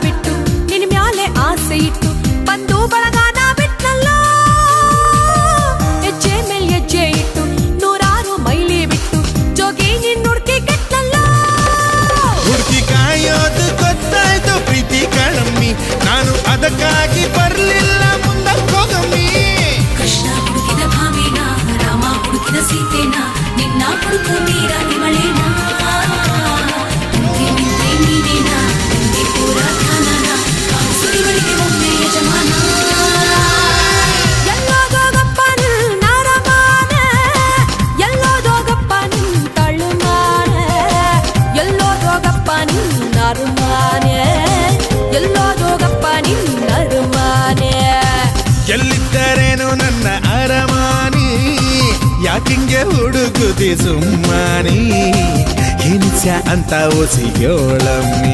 ಬಿಟ್ಟು ನಿನ್ ಮ್ಯಾಲೆ ಆಸೆ ಇಟ್ಟು ಬಂದು ಬಳಗಾನ ಬಿಟ್ನಲ್ಲ ಹೆಜ್ಜೆ ಮೇಲ್ ಹೆಜ್ಜೆ ಇಟ್ಟು ನೂರಾರು ಮೈಲಿ ಬಿಟ್ಟು ಜೋಗಿ ನಿನ್ ಹುಡ್ಕಿ ಕೆಟ್ನಲ್ಲ ಹುಡುಕಿ ಕಾಯೋದು ಗೊತ್ತಾಯ್ತು ಪ್ರೀತಿ ಕಣಮ್ಮಿ ನಾನು ಅದಕ್ಕಾಗಿ ಬರ್ಲಿಲ್ಲ ಮುಂದಕ್ಕೋಗಮ್ಮಿ ಕೃಷ್ಣ ಹುಡುಕಿದ ಭಾಮಿನ ರಾಮ ಹುಡುಕಿದ ಸೀತೆನ ನಿನ್ನ ಹುಡುಕು ನೀರ ನಿಮಳೇನ ನೀನೇನ ನಿಂಗೆ ಪುರಾತನನ ಕಾಸುರಿಗಳಿಗೆ ಒಮ್ಮೆ ಯಜಮಾನ ಎಲ್ಲೋದೋಗಪ್ಪ ನಿನ್ ನರಮಾನ ಎಲ್ಲೋದೋಗಪ್ಪ ನಿನ್ ತಳ್ಳುಮಾನ ಎಲ್ಲೋದೋಗಪ್ಪ ನಿನ್ ನರುಮಾನೆ ಎಲ್ಲೋದೋಗಪ್ಪ ನಿನ್ ನರುಮಾನೆ ಎಲ್ಲಿದ್ದರೇನು ನನ್ನ ಅರಮಾನಿ ಯಾಕಿಂಗೆ ಹುಡುಗುದಿ ಸುಮ್ಮನಿ ಹಿಂಸೆ ಅಂತ ಒಸಿಯೋಳಮ್ಮಿ